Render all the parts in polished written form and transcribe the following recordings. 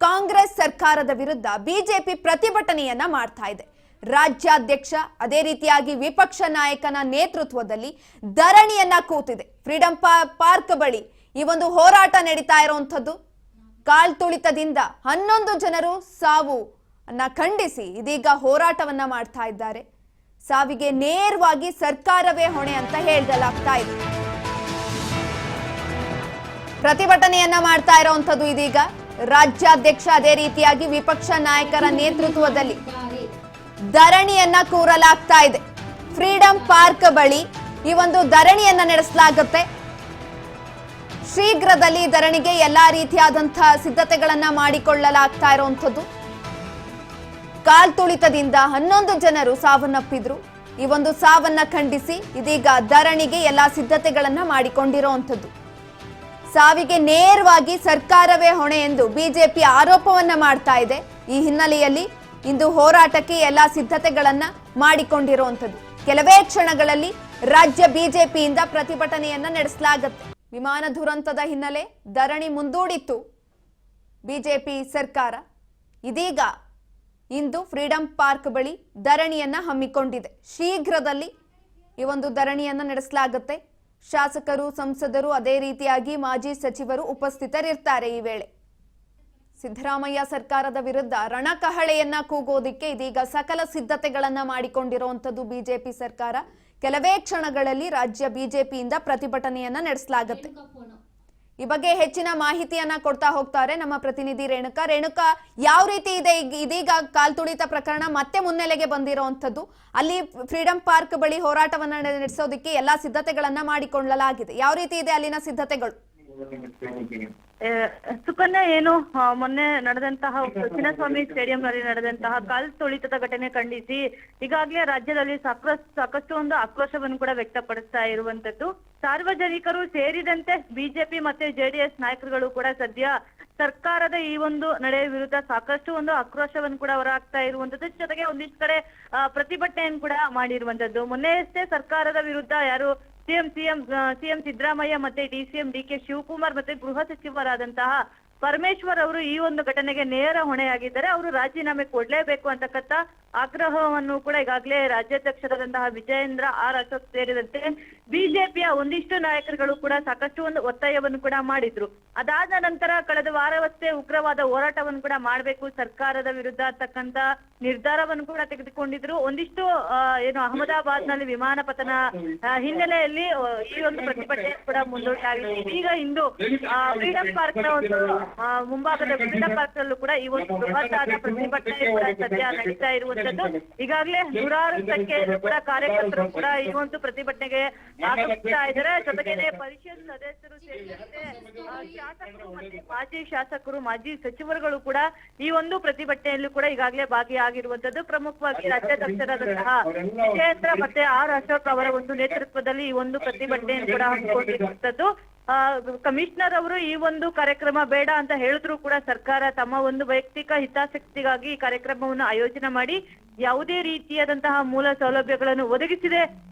ಕಾಂಗ್ರೆಸ್ ಸರ್ಕಾರದ ವಿರುದ್ಧ ಬಿಜೆಪಿ ಪ್ರತಿಭಟನೆಯನ್ನ ಮಾಡ್ತಾ ಇದೆ. ರಾಜ್ಯಾಧ್ಯಕ್ಷ ಅದೇ ರೀತಿಯಾಗಿ ವಿಪಕ್ಷ ನಾಯಕನ ನೇತೃತ್ವದಲ್ಲಿ ಧರಣಿಯನ್ನ ಕೂತಿದೆ. ಫ್ರೀಡಂ ಪಾರ್ಕ್ ಬಳಿ ಈ ಒಂದು ಹೋರಾಟ ನಡೀತಾ ಇರುವಂತದ್ದು. ಕಾಲ್ತುಳಿತದಿಂದ 11 ಜನರು ಸಾವು ಅನ್ನ ಖಂಡಿಸಿ ಇದೀಗ ಹೋರಾಟವನ್ನ ಮಾಡ್ತಾ ಇದ್ದಾರೆ. ಸಾವಿಗೆ ನೇರವಾಗಿ ಸರ್ಕಾರವೇ ಹೊಣೆ ಅಂತ ಹೇಳಲಾಗ್ತಾ ಇದೆ. ಪ್ರತಿಭಟನೆಯನ್ನ ಮಾಡ್ತಾ ಇರುವಂತದ್ದು ಇದೀಗ ರಾಜ್ಯಾಧ್ಯಕ್ಷ ಅದೇ ರೀತಿಯಾಗಿ ವಿಪಕ್ಷ ನಾಯಕರ ನೇತೃತ್ವದಲ್ಲಿ ಧರಣಿಯನ್ನ ಕೂರಲಾಗ್ತಾ ಇದೆ. ಫ್ರೀಡಂ ಪಾರ್ಕ್ ಬಳಿ ಈ ಒಂದು ಧರಣಿಯನ್ನ ನಡೆಸಲಾಗುತ್ತೆ. ಶೀಘ್ರದಲ್ಲಿ ಧರಣಿಗೆ ಎಲ್ಲಾ ರೀತಿಯಾದಂತಹ ಸಿದ್ಧತೆಗಳನ್ನ ಮಾಡಿಕೊಳ್ಳಲಾಗ್ತಾ ಇರುವಂತದ್ದು. ಕಾಲ್ತುಳಿತದಿಂದ 11 ಜನರು ಸಾವನ್ನಪ್ಪಿದ್ರು. ಈ ಒಂದು ಸಾವನ್ನ ಖಂಡಿಸಿ ಇದೀಗ ಧರಣಿಗೆ ಎಲ್ಲಾ ಸಿದ್ಧತೆಗಳನ್ನ ಮಾಡಿಕೊಂಡಿರುವಂತದ್ದು. ಸಾವಿಗೆ ನೇರವಾಗಿ ಸರ್ಕಾರವೇ ಹೊಣೆ ಎಂದು ಬಿಜೆಪಿ ಆರೋಪವನ್ನ ಮಾಡ್ತಾ ಇದೆ. ಈ ಹಿನ್ನೆಲೆಯಲ್ಲಿ ಇಂದು ಹೋರಾಟಕ್ಕೆ ಎಲ್ಲಾ ಸಿದ್ಧತೆಗಳನ್ನ ಮಾಡಿಕೊಂಡಿರುವಂತದ್ದು. ಕೆಲವೇ ಕ್ಷಣಗಳಲ್ಲಿ ರಾಜ್ಯ ಬಿಜೆಪಿಯಿಂದ ಪ್ರತಿಭಟನೆಯನ್ನ ನಡೆಸಲಾಗುತ್ತೆ. ವಿಮಾನ ದುರಂತದ ಹಿನ್ನೆಲೆ ಧರಣಿ ಮುಂದೂಡಿತ್ತು ಬಿಜೆಪಿ ಸರ್ಕಾರ. ಇದೀಗ ಇಂದು ಫ್ರೀಡಂ ಪಾರ್ಕ್ ಬಳಿ ಧರಣಿಯನ್ನ ಹಮ್ಮಿಕೊಂಡಿದೆ. ಶೀಘ್ರದಲ್ಲಿ ಈ ಒಂದು ಧರಣಿಯನ್ನ ನಡೆಸಲಾಗುತ್ತೆ. ಶಾಸಕರು, ಸಂಸದರು ಅದೇ ರೀತಿಯಾಗಿ ಮಾಜಿ ಸಚಿವರು ಉಪಸ್ಥಿತರಿರ್ತಾರೆ. ಈ ವೇಳೆ ಸಿದ್ದರಾಮಯ್ಯ ಸರ್ಕಾರದ ವಿರುದ್ಧ ರಣಕಹಳೆಯನ್ನ ಕೂಗೋದಿಕ್ಕೆ ಇದೀಗ ಸಕಲ ಸಿದ್ಧತೆಗಳನ್ನ ಮಾಡಿಕೊಂಡಿರುವಂತದ್ದು ಬಿಜೆಪಿ ಸರ್ಕಾರ. ಕೆಲವೇ ಕ್ಷಣಗಳಲ್ಲಿ ರಾಜ್ಯ ಬಿಜೆಪಿಯಿಂದ ಪ್ರತಿಭಟನೆಯನ್ನ ನಡೆಸಲಾಗುತ್ತೆ. ಈ ಬಗ್ಗೆ ಹೆಚ್ಚಿನ ಮಾಹಿತಿಯನ್ನ ಕೊಡ್ತಾ ಹೋಗ್ತಾರೆ ನಮ್ಮ ಪ್ರತಿನಿಧಿ ರೇಣುಕಾ, ಯಾವ ರೀತಿ ಇದೆ ಇದೀಗ ಕಾಲ್ತುಳಿತ ಪ್ರಕರಣ ಮತ್ತೆ ಮುನ್ನೆಲೆಗೆ ಬಂದಿರುವಂತದ್ದು? ಅಲ್ಲಿ ಫ್ರೀಡಂ ಪಾರ್ಕ್ ಬಳಿ ಹೋರಾಟವನ್ನ ನಡೆಸೋದಕ್ಕೆ ಎಲ್ಲಾ ಸಿದ್ಧತೆಗಳನ್ನ ಮಾಡಿಕೊಳ್ಳಲಾಗಿದೆ. ಯಾವ ರೀತಿ ಇದೆ ಅಲ್ಲಿನ ಸಿದ್ಧತೆಗಳು? ಸುಕನ್ಯಾ, ಏನು ಮೊನ್ನೆ ನಡೆದಂತಹ ಚಿನ್ನಸ್ವಾಮಿ ಸ್ಟೇಡಿಯಂ ನಲ್ಲಿ ನಡೆದಂತಹ ಕಾಲ್ತುಳಿತದ ಘಟನೆ ಖಂಡಿಸಿ ಈಗಾಗಲೇ ರಾಜ್ಯದಲ್ಲಿ ಸಾಕಷ್ಟು ಒಂದು ಆಕ್ರೋಶವನ್ನು ಕೂಡ ವ್ಯಕ್ತಪಡಿಸ್ತಾ ಇರುವಂತದ್ದು. ಸಾರ್ವಜನಿಕರು ಸೇರಿದಂತೆ ಬಿಜೆಪಿ ಮತ್ತೆ ಜೆಡಿಎಸ್ ನಾಯಕರುಗಳು ಕೂಡ ಸದ್ಯ ಸರ್ಕಾರದ ಈ ಒಂದು ನಡೆಯ ವಿರುದ್ಧ ಸಾಕಷ್ಟು ಒಂದು ಆಕ್ರೋಶವನ್ನು ಕೂಡ ಹೊರಹಾಕ್ತಾ ಇರುವಂತದ್ದು. ಜೊತೆಗೆ ಒಂದಿಷ್ಟು ಕಡೆ ಪ್ರತಿಭಟನೆಯನ್ನು ಕೂಡ ಮಾಡಿರುವಂತದ್ದು. ಮೊನ್ನೆಯಷ್ಟೇ ಸರ್ಕಾರದ ವಿರುದ್ಧ ಯಾರು ಸಿಎಂ ಸಿದ್ದರಾಮಯ್ಯ ಮತ್ತೆ ಡಿಸಿಎಂ ಡಿಕೆ ಶಿವಕುಮಾರ್ ಮತ್ತೆ ಗೃಹ ಸಚಿವರಾದಂತಹ ಪರಮೇಶ್ವರ್ ಅವರು ಈ ಒಂದು ಘಟನೆಗೆ ನೇರ ಹೊಣೆಯಾಗಿದ್ದಾರೆ. ಅವರು ರಾಜೀನಾಮೆ ಕೊಡ್ಲೇಬೇಕು ಅಂತಕ್ಕಂಥ ಆಗ್ರಹವನ್ನು ಕೂಡ ಈಗಾಗಲೇ ರಾಜ್ಯಾಧ್ಯಕ್ಷರಾದಂತಹ ವಿಜಯೇಂದ್ರ ಆರ್ ಅಶೋಕ್ ಸೇರಿದಂತೆ ಬಿಜೆಪಿಯ ಒಂದಿಷ್ಟು ನಾಯಕರುಗಳು ಕೂಡ ಸಾಕಷ್ಟು ಒಂದು ಒತ್ತಾಯವನ್ನು ಕೂಡ ಮಾಡಿದ್ರು. ಅದಾದ ನಂತರ ಕಳೆದ ವಾರವಷ್ಟೇ ಉಗ್ರವಾದ ಹೋರಾಟವನ್ನು ಕೂಡ ಮಾಡಬೇಕು ಸರ್ಕಾರದ ವಿರುದ್ಧ ಅಂತಕ್ಕಂಥ ನಿರ್ಧಾರವನ್ನು ಕೂಡ ತೆಗೆದುಕೊಂಡಿದ್ರು. ಒಂದಿಷ್ಟು ಏನು ಅಹಮದಾಬಾದ್ ನಲ್ಲಿ ವಿಮಾನ ಪತನ ಹಿನ್ನೆಲೆಯಲ್ಲಿ ಈ ಒಂದು ಪ್ರತಿಭಟನೆ ಕೂಡ ಮುಂದೂಡಲಾಗಿದೆ. ಈಗ ಇಂದು ಫ್ರೀಡಂ ಪಾರ್ಕ್ ನ ಒಂದು ಮುಂಭಾಗದ ಫ್ರೀಡಂ ಪಾರ್ಕ್ ನಲ್ಲೂ ಕೂಡ ಈ ಒಂದು ಬೃಹತ್ತಾದ ಪ್ರತಿಭಟನೆ ಕೂಡ ಸದ್ಯ ನಡೀತಾ ಇರುವಂತದ್ದು. ಈಗಾಗಲೇ ನೂರಾರು ಸಂಖ್ಯೆಯಲ್ಲಿ ಕೂಡ ಕಾರ್ಯಕರ್ತರು ಕೂಡ ಈ ಒಂದು ಪ್ರತಿಭಟನೆಗೆ ಆಗಮಿಸ್ತಾ ಇದ್ದಾರೆ. ಜೊತೆಗೆ ಪರಿಷತ್ ಸದಸ್ಯರು ಸೇರಿದಂತೆ ಶಾಸಕರು ಮತ್ತೆ ಮಾಜಿ ಶಾಸಕರು, ಮಾಜಿ ಸಚಿವರುಗಳು ಕೂಡ ಈ ಒಂದು ಪ್ರತಿಭಟನೆಯಲ್ಲೂ ಕೂಡ ಈಗಾಗಲೇ ಭಾಗಿಯಾಗಿರುವಂತದ್ದು. ಪ್ರಮುಖವಾಗಿ ರಾಜ್ಯಾಧ್ಯಕ್ಷರಾದಂತಹ ವಿಜಯೇಂದ್ರ ಮತ್ತೆ ಆರ್ ಅಶೋಕ್ ಅವರ ಒಂದು ನೇತೃತ್ವದಲ್ಲಿ ಈ ಒಂದು ಪ್ರತಿಭಟನೆಯನ್ನು ಕೂಡ ಹಮ್ಮಿಕೊಂಡಿರುವಂತದ್ದು. ಕಮಿಷನರ್ ಅವರು ಈ ಒಂದು ಕಾರ್ಯಕ್ರಮ ಬೇಡ ಅಂತ ಹೇಳಿದ್ರು ಕೂಡ ಸರ್ಕಾರ ತಮ್ಮ ಒಂದು ವೈಯಕ್ತಿಕ ಹಿತಾಸಕ್ತಿಗಾಗಿ ಈ ಕಾರ್ಯಕ್ರಮವನ್ನು ಆಯೋಜನೆ ಮಾಡಿ ಯಾವುದೇ ರೀತಿಯಾದಂತಹ ಮೂಲ ಸೌಲಭ್ಯಗಳನ್ನು ಒದಗಿಸಿದೆ,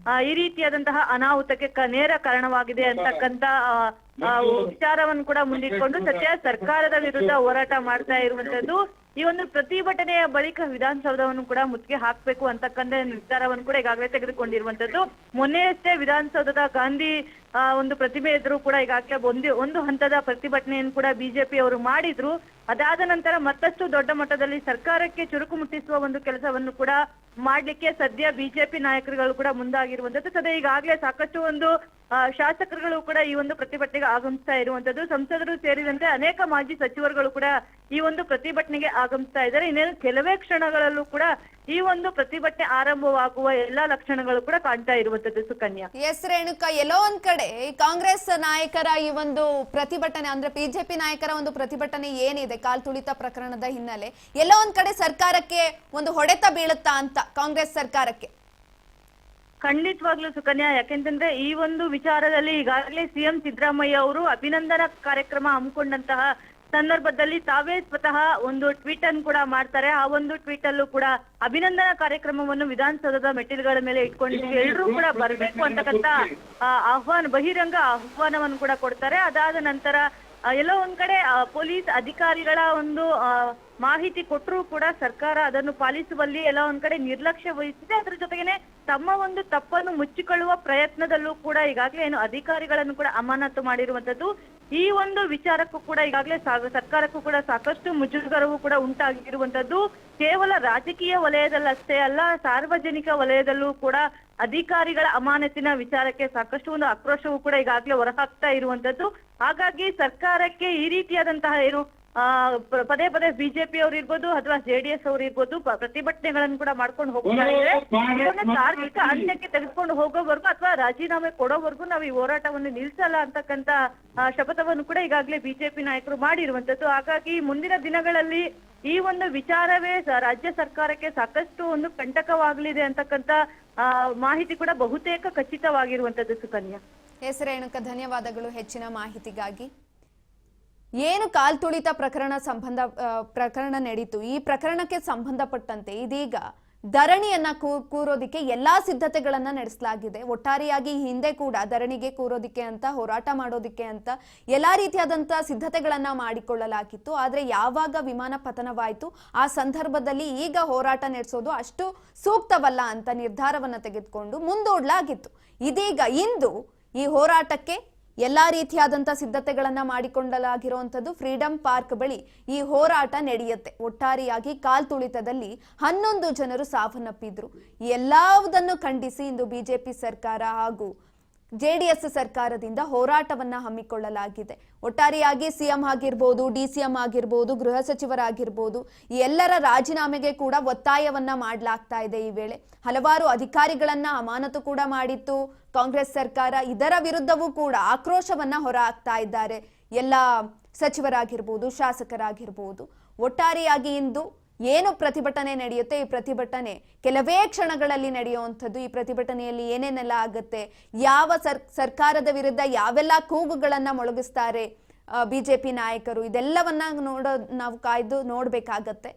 ಈ ರೀತಿಯಾದಂತಹ ಅನಾಹುತಕ್ಕೆ ನೇರ ಕಾರಣವಾಗಿದೆ ಅಂತಕ್ಕಂತ ವಿಚಾರವನ್ನು ಕೂಡ ಮುಂದಿಟ್ಕೊಂಡು ಸದ್ಯ ಸರ್ಕಾರದ ವಿರುದ್ಧ ಹೋರಾಟ ಮಾಡ್ತಾ ಇರುವಂತದ್ದು. ಈ ಒಂದು ಪ್ರತಿಭಟನೆಯ ಬಳಿಕ ವಿಧಾನಸೌಧವನ್ನು ಕೂಡ ಮುತ್ತಿಗೆ ಹಾಕ್ಬೇಕು ಅಂತಕ್ಕಂಥ ನಿರ್ಧಾರವನ್ನು ಕೂಡ ಈಗಾಗಲೇ ತೆಗೆದುಕೊಂಡಿರುವಂತದ್ದು. ಮೊನ್ನೆಯಷ್ಟೇ ವಿಧಾನಸೌಧದ ಗಾಂಧಿ ಒಂದು ಪ್ರತಿಮೆ ಎದುರು ಕೂಡ ಈಗಾಗಲೇ ಒಂದು ಹಂತದ ಪ್ರತಿಭಟನೆಯನ್ನು ಕೂಡ ಬಿಜೆಪಿ ಅವರು ಮಾಡಿದ್ರು. ಅದಾದ ನಂತರ ಮತ್ತಷ್ಟು ದೊಡ್ಡ ಮಟ್ಟದಲ್ಲಿ ಸರ್ಕಾರಕ್ಕೆ ಚುರುಕು ಮುಟ್ಟಿಸುವ ಒಂದು ಕೆಲಸವನ್ನು ಕೂಡ ಮಾಡ್ಲಿಕ್ಕೆ ಸದ್ಯ ಬಿಜೆಪಿ ನಾಯಕರುಗಳು ಕೂಡ ಮುಂದಾಗಿರುವಂತದ್ದು. ಸದ್ಯ ಈಗಾಗಲೇ ಸಾಕಷ್ಟು ಒಂದು ಶಾಸಕರುಗಳು ಕೂಡ ಈ ಒಂದು ಪ್ರತಿಭಟನೆಗೆ ಆಗಮಿಸ್ತಾ ಇರುವಂತದ್ದು. ಸಂಸದರು ಸೇರಿದಂತೆ ಅನೇಕ ಮಾಜಿ ಸಚಿವರುಗಳು ಕೂಡ ಈ ಒಂದು ಪ್ರತಿಭಟನೆಗೆ ಆಗಮಿಸ್ತಾ ಇದ್ದಾರೆ. ಇನ್ನೇನು ಕೆಲವೇ ಕ್ಷಣಗಳಲ್ಲೂ ಕೂಡ ಈ ಒಂದು ಪ್ರತಿಭಟನೆ ಆರಂಭವಾಗುವ ಎಲ್ಲಾ ಲಕ್ಷಣಗಳು ಕೂಡ ಕಾಣ್ತಾ ಇರುವಂತದ್ದು. ಸುಕನ್ಯಾ, ಎಸ್ ರೇಣುಕಾ, ಎಲ್ಲೋ ಒಂದ್ ಕಡೆ ಕಾಂಗ್ರೆಸ್ ನಾಯಕರ ಈ ಒಂದು ಪ್ರತಿಭಟನೆ ಅಂದ್ರೆ ಬಿಜೆಪಿ ನಾಯಕರ ಒಂದು ಪ್ರತಿಭಟನೆ ಏನಿದೆ ಕಾಲ್ತುಳಿತ ಪ್ರಕರಣದ ಹಿನ್ನೆಲೆ, ಎಲ್ಲೋ ಒಂದ್ ಕಡೆ ಸರ್ಕಾರಕ್ಕೆ ಒಂದು ಹೊಡೆತ ಬೀಳುತ್ತಾ ಅಂತ ಕಾಂಗ್ರೆಸ್ ಸರ್ಕಾರಕ್ಕೆ? ಖಂಡಿತವಾಗ್ಲೂ ಸುಕನ್ಯಾ, ಯಾಕೆಂತಂದ್ರೆ ಈ ಒಂದು ವಿಚಾರದಲ್ಲಿ ಈಗಾಗಲೇ ಸಿಎಂ ಸಿದ್ದರಾಮಯ್ಯ ಅವರು ಅಭಿನಂದನಾ ಕಾರ್ಯಕ್ರಮ ಹಮ್ಮಿಕೊಂಡಂತಹ ಸಂದರ್ಭದಲ್ಲಿ ತಾವೇ ಸ್ವತಃ ಒಂದು ಟ್ವೀಟ್ ಅನ್ನು ಕೂಡ ಮಾಡ್ತಾರೆ. ಆ ಒಂದು ಟ್ವೀಟ್ ಅಲ್ಲೂ ಕೂಡ ಅಭಿನಂದನಾ ಕಾರ್ಯಕ್ರಮವನ್ನು ವಿಧಾನಸೌಧದ ಮೆಟ್ಟಿಲುಗಳ ಮೇಲೆ ಇಟ್ಕೊಂಡಿದ್ದೀವಿ, ಎಲ್ಲರೂ ಕೂಡ ಬರಬೇಕು ಅಂತಕ್ಕಂತ ಬಹಿರಂಗ ಆಹ್ವಾನವನ್ನು ಕೂಡ ಕೊಡ್ತಾರೆ. ಅದಾದ ನಂತರ ಎಲ್ಲೋ ಒಂದ್ ಕಡೆ ಪೊಲೀಸ್ ಅಧಿಕಾರಿಗಳ ಒಂದು ಮಾಹಿತಿ ಕೊಟ್ಟರೂ ಕೂಡ ಸರ್ಕಾರ ಅದನ್ನು ಪಾಲಿಸುವಲ್ಲಿ ಎಲ್ಲ ಒಂದ್ ಕಡೆ ನಿರ್ಲಕ್ಷ್ಯ ವಹಿಸಿದೆ. ಅದ್ರ ಜೊತೆಗೇನೆ ತಮ್ಮ ಒಂದು ತಪ್ಪನ್ನು ಮುಚ್ಚಿಕೊಳ್ಳುವ ಪ್ರಯತ್ನದಲ್ಲೂ ಕೂಡ ಈಗಾಗಲೇ ಏನು ಅಧಿಕಾರಿಗಳನ್ನು ಕೂಡ ಅಮಾನತು ಮಾಡಿರುವಂತದ್ದು. ಈ ಒಂದು ವಿಚಾರಕ್ಕೂ ಕೂಡ ಈಗಾಗಲೇ ಸರ್ಕಾರಕ್ಕೂ ಕೂಡ ಸಾಕಷ್ಟು ಮುಜುಗರವೂ ಕೂಡ ಉಂಟಾಗಿರುವಂತದ್ದು. ಕೇವಲ ರಾಜಕೀಯ ವಲಯದಲ್ಲಷ್ಟೇ ಅಲ್ಲ, ಸಾರ್ವಜನಿಕ ವಲಯದಲ್ಲೂ ಕೂಡ ಅಧಿಕಾರಿಗಳ ಅಮಾನತಿನ ವಿಚಾರಕ್ಕೆ ಸಾಕಷ್ಟು ಒಂದು ಆಕ್ರೋಶವೂ ಕೂಡ ಈಗಾಗಲೇ ಹೊರಹಾಕ್ತಾ ಇರುವಂತದ್ದು. ಹಾಗಾಗಿ ಸರ್ಕಾರಕ್ಕೆ ಈ ರೀತಿಯಾದಂತಹ ಏನು ಪದೇ ಪದೇ ಬಿಜೆಪಿ ಅವರು ಇರ್ಬೋದು ಅಥವಾ ಜೆಡಿಎಸ್ ಅವರು ಇರ್ಬೋದು ಪ್ರತಿಭಟನೆಗಳನ್ನು ಕೂಡ ಮಾಡ್ಕೊಂಡು ಹೋಗ್ತಾ ಇದ್ರೆ ತಾರ್ಕಿಕ ಅಂತ್ಯಕ್ಕೆ ತೆಗೆದುಕೊಂಡು ಹೋಗೋವರೆಗೂ ಅಥವಾ ರಾಜೀನಾಮೆ ಕೊಡೋವರೆಗೂ ನಾವು ಈ ಹೋರಾಟವನ್ನು ನಿಲ್ಸಲ್ಲ ಅಂತಕ್ಕಂತ ಶಪಥವನ್ನು ಕೂಡ ಈಗಾಗಲೇ ಬಿಜೆಪಿ ನಾಯಕರು ಮಾಡಿರುವಂತದ್ದು. ಹಾಗಾಗಿ ಮುಂದಿನ ದಿನಗಳಲ್ಲಿ ಈ ಒಂದು ವಿಚಾರವೇ ರಾಜ್ಯ ಸರ್ಕಾರಕ್ಕೆ ಸಾಕಷ್ಟು ಒಂದು ಕಂಟಕವಾಗಲಿದೆ ಅಂತಕ್ಕಂತ ಮಾಹಿತಿ ಕೂಡ ಬಹುತೇಕ ಖಚಿತವಾಗಿರುವಂತದ್ದು. ಸುಕನ್ಯಾ. ಎಸ್ ರೇಣುಕ, ಧನ್ಯವಾದಗಳು ಹೆಚ್ಚಿನ ಮಾಹಿತಿಗಾಗಿ. ಏನು ಕಾಲ್ತುಳಿತ ಪ್ರಕರಣ ನಡೀತು, ಈ ಪ್ರಕರಣಕ್ಕೆ ಸಂಬಂಧಪಟ್ಟಂತೆ ಇದೀಗ ಧರಣಿಯನ್ನ ಕೂರೋದಿಕ್ಕೆ ಎಲ್ಲಾ ಸಿದ್ಧತೆಗಳನ್ನ ನಡೆಸಲಾಗಿದೆ. ಒಟ್ಟಾರೆಯಾಗಿ ಹಿಂದೆ ಕೂಡ ಧರಣಿಗೆ ಕೂರೋದಿಕ್ಕೆ ಅಂತ, ಹೋರಾಟ ಮಾಡೋದಿಕ್ಕೆ ಅಂತ ಎಲ್ಲಾ ರೀತಿಯಾದಂತ ಸಿದ್ಧತೆಗಳನ್ನ ಮಾಡಿಕೊಳ್ಳಲಾಗಿತ್ತು. ಆದ್ರೆ ಯಾವಾಗ ವಿಮಾನ ಪತನವಾಯಿತು ಆ ಸಂದರ್ಭದಲ್ಲಿ ಈಗ ಹೋರಾಟ ನಡೆಸೋದು ಅಷ್ಟು ಸೂಕ್ತವಲ್ಲ ಅಂತ ನಿರ್ಧಾರವನ್ನ ತೆಗೆದುಕೊಂಡು ಮುಂದೂಡಲಾಗಿತ್ತು. ಇದೀಗ ಇಂದು ಈ ಹೋರಾಟಕ್ಕೆ ಎಲ್ಲಾ ರೀತಿಯಾದಂತ ಸಿದ್ಧತೆಗಳನ್ನ ಮಾಡಿಕೊಳ್ಳಲಾಗಿರುವಂತದ್ದು. ಫ್ರೀಡಂ ಪಾರ್ಕ್ ಬಳಿ ಈ ಹೋರಾಟ ನಡೆಯುತ್ತೆ. ಒಟ್ಟಾರೆಯಾಗಿ ಕಾಲ್ತುಳಿತದಲ್ಲಿ 11 ಜನರು ಸಾವನ್ನಪ್ಪಿದ್ರು. ಎಲ್ಲವುದನ್ನು ಖಂಡಿಸಿ ಇಂದು ಬಿಜೆಪಿ ಸರ್ಕಾರ ಹಾಗೂ ಜೆಡಿಎಸ್ ಸರ್ಕಾರದಿಂದ ಹೋರಾಟವನ್ನ ಹಮ್ಮಿಕೊಳ್ಳಲಾಗಿದೆ. ಒಟ್ಟಾರೆಯಾಗಿ ಸಿಎಂ ಆಗಿರ್ಬೋದು, ಡಿಸಿಎಂ ಆಗಿರ್ಬೋದು, ಗೃಹ ಸಚಿವರಾಗಿರ್ಬೋದು, ಈ ಎಲ್ಲರ ರಾಜೀನಾಮೆಗೆ ಕೂಡ ಒತ್ತಾಯವನ್ನ ಮಾಡಲಾಗ್ತಾ ಇದೆ. ಈ ವೇಳೆ ಹಲವಾರು ಅಧಿಕಾರಿಗಳನ್ನ ಅಮಾನತು ಕೂಡ ಮಾಡಿತ್ತು ಕಾಂಗ್ರೆಸ್ ಸರ್ಕಾರ. ಇದರ ವಿರುದ್ಧವೂ ಕೂಡ ಆಕ್ರೋಶವನ್ನ ಹೊರ ಹಾಕ್ತಾ ಇದ್ದಾರೆ ಎಲ್ಲ ಸಚಿವರಾಗಿರ್ಬೋದು, ಶಾಸಕರಾಗಿರ್ಬೋದು. ಒಟ್ಟಾರೆಯಾಗಿ ಇಂದು ಏನು ಪ್ರತಿಭಟನೆ ನಡೆಯುತ್ತೆ, ಈ ಪ್ರತಿಭಟನೆ ಕೆಲವೇ ಕ್ಷಣಗಳಲ್ಲಿ ನಡೆಯುವಂಥದ್ದು. ಈ ಪ್ರತಿಭಟನೆಯಲ್ಲಿ ಏನೇನೆಲ್ಲ ಆಗುತ್ತೆ, ಯಾವ ಸರ್ಕಾರದ ವಿರುದ್ಧ ಯಾವೆಲ್ಲ ಕೂಗುಗಳನ್ನ ಮೊಳಗಿಸ್ತಾರೆ ಬಿಜೆಪಿ ನಾಯಕರು, ಇದೆಲ್ಲವನ್ನ ನಾವು ಕಾಯ್ದು ನೋಡ್ಬೇಕಾಗತ್ತೆ.